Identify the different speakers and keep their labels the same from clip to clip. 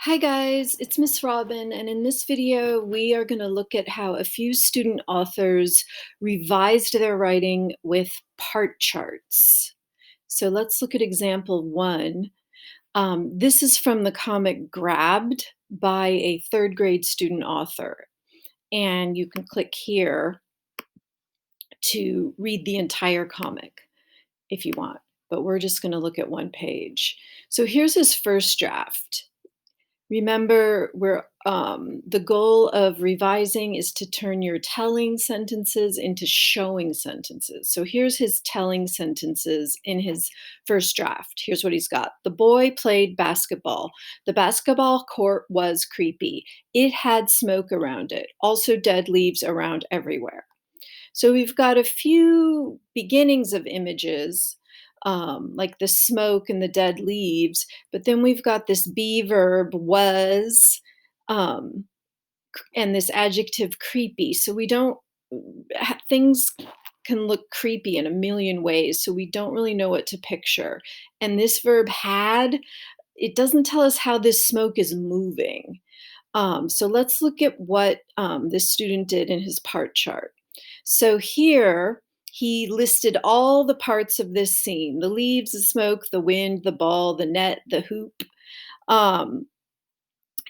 Speaker 1: Hi guys, it's Miss Robin, and in this video we are going to look at how a few student authors revised their writing with part charts. So let's look at example one. This is from the comic Grabbed by a third grade student author, and you can click here to read the entire comic if you want, but we're just going to look at one page. So here's his first draft. Remember, the goal of revising is to turn your telling sentences into showing sentences. So here's his telling sentences in his first draft. Here's what he's got. The boy played basketball. The basketball court was creepy. It had smoke around it, also dead leaves around everywhere. So we've got a few beginnings of images, like the smoke and the dead leaves, but then we've got this be verb was, um, and this adjective creepy. So we don't, things can look creepy in a million ways, so we don't really know what to picture. And this verb had, it doesn't tell us how this smoke is moving. So let's look at what this student did in his part chart. So here he listed all the parts of this scene: the leaves, the smoke, the wind, the ball, the net, the hoop. Um,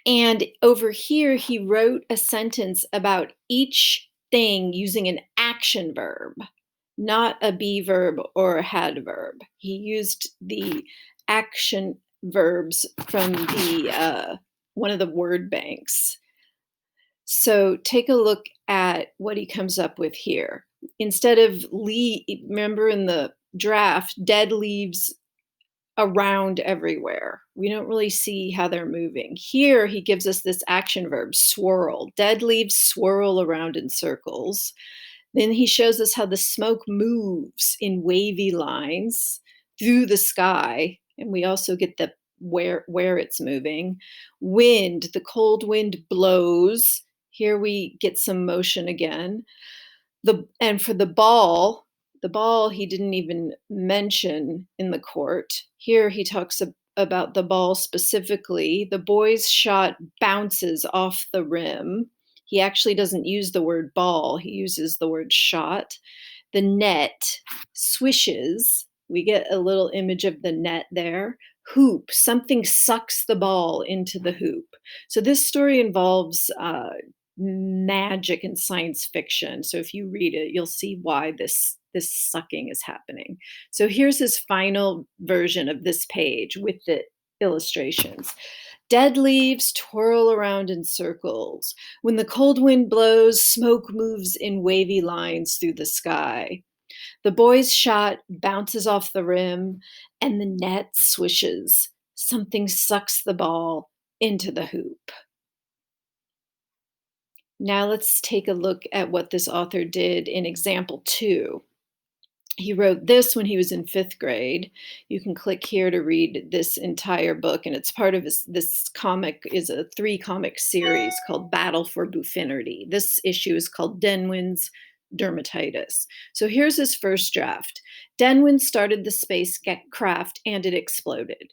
Speaker 1: and over here, he wrote a sentence about each thing using an action verb, not a be verb or a had verb. He used the action verbs from the one of the word banks. So take a look at what he comes up with here. Instead of remember in the draft, dead leaves around everywhere. We don't really see how they're moving. Here he gives us this action verb, swirl. Dead leaves swirl around in circles. Then he shows us how the smoke moves in wavy lines through the sky, and we also get the where it's moving. Wind, the cold wind blows. Here we get some motion again. And for the ball he didn't even mention in the court. Here he talks about the ball specifically. The boy's shot bounces off the rim. He actually doesn't use the word ball, he uses the word shot. The net swishes. We get a little image of the net there. Hoop, something sucks the ball into the hoop. So this story involves magic and science fiction. So if you read it, you'll see why this sucking is happening. So here's his final version of this page with the illustrations. Dead leaves twirl around in circles. When the cold wind blows, smoke moves in wavy lines through the sky. The boy's shot bounces off the rim, and the net swishes. Something sucks the ball into the hoop. Now let's take a look at what this author did in example 2. He wrote this when he was in 5th grade. You can click here to read this entire book, and it's part of this comic is a 3-comic series called Battle for Bufinity. This issue is called Denwin's Dermatitis. So here's his first draft. Denwin started the spacecraft and it exploded.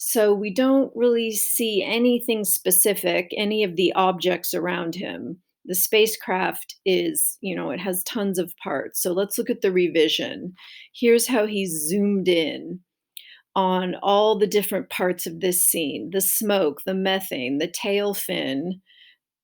Speaker 1: So we don't really see anything specific, any of the objects around him. The spacecraft is, it has tons of parts. So let's look at the revision. Here's how he zoomed in on all the different parts of this scene: the smoke, the methane, the tail fin,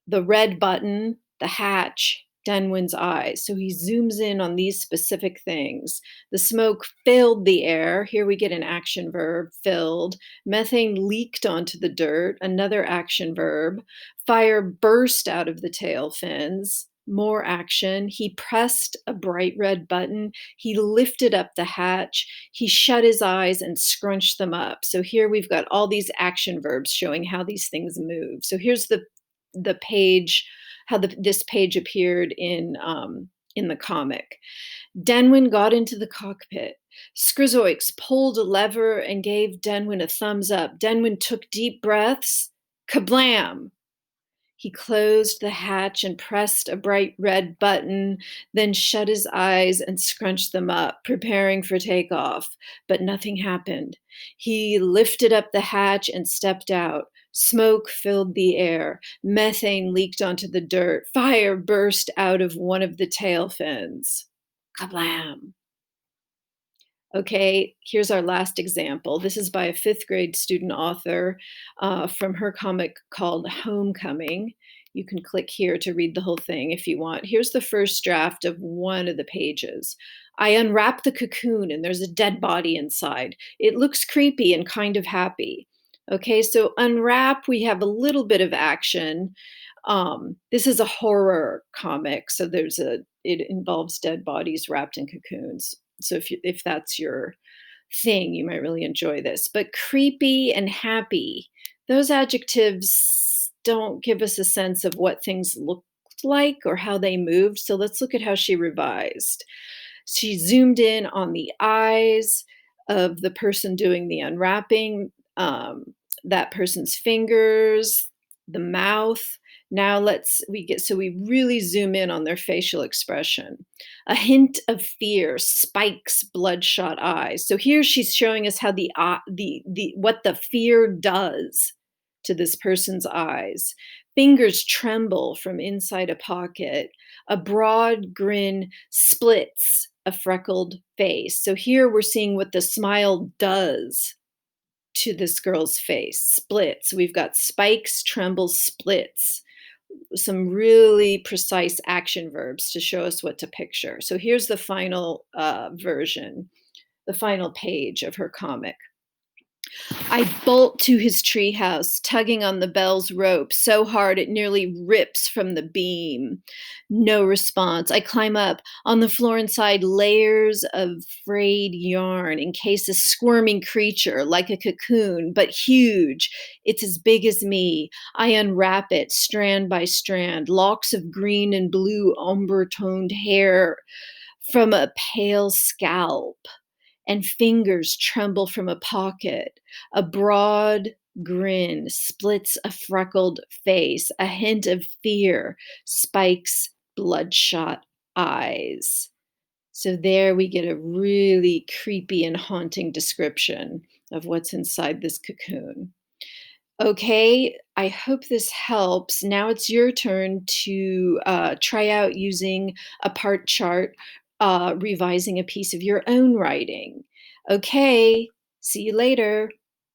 Speaker 1: the red button, the hatch, Denwin's eyes. So he zooms in on these specific things. The smoke filled the air. Here we get an action verb, filled. Methane leaked onto the dirt, another action verb. Fire burst out of the tail fins, more action. He pressed a bright red button. He lifted up the hatch. He shut his eyes and scrunched them up. So here we've got all these action verbs showing how these things move. So here's the page, how this page appeared in the comic. Denwin got into the cockpit. Schizoiks pulled a lever and gave Denwin a thumbs up. Denwin took deep breaths. Kablam! He closed the hatch and pressed a bright red button, then shut his eyes and scrunched them up, preparing for takeoff. But nothing happened. He lifted up the hatch and stepped out. Smoke filled the air. Methane leaked onto the dirt. Fire burst out of one of the tail fins. Kablam! Okay, here's our last example. This is by a fifth grade student author from her comic called Homecoming. You can click here to read the whole thing if you want. Here's the first draft of one of the pages. I unwrap the cocoon and there's a dead body inside. It looks creepy and kind of happy. Okay, so unwrap, we have a little bit of action. This is a horror comic, so it involves dead bodies wrapped in cocoons. So if that's your thing, you might really enjoy this. But creepy and happy, those adjectives don't give us a sense of what things looked like or how they moved. So let's look at how she revised. She zoomed in on the eyes of the person doing the unwrapping, that person's fingers, the mouth. Now we really zoom in on their facial expression. A hint of fear spikes bloodshot eyes. So here she's showing us how the what the fear does to this person's eyes. Fingers tremble from inside a pocket. A broad grin splits a freckled face. So here we're seeing what the smile does to this girl's face. Splits. We've got spikes, trembles, splits. Some really precise action verbs to show us what to picture. So here's the final version, the final page of her comic. I bolt to his treehouse, tugging on the bell's rope so hard it nearly rips from the beam. No response. I climb up. On the floor inside, layers of frayed yarn encase a squirming creature like a cocoon, but huge. It's as big as me. I unwrap it, strand by strand, locks of green and blue umber-toned hair from a pale scalp, and fingers tremble from a pocket. A broad grin splits a freckled face. A hint of fear spikes bloodshot eyes. So there we get a really creepy and haunting description of what's inside this cocoon. Okay, I hope this helps. Now it's your turn to try out using a part chart, revising a piece of your own writing. Okay, see you later.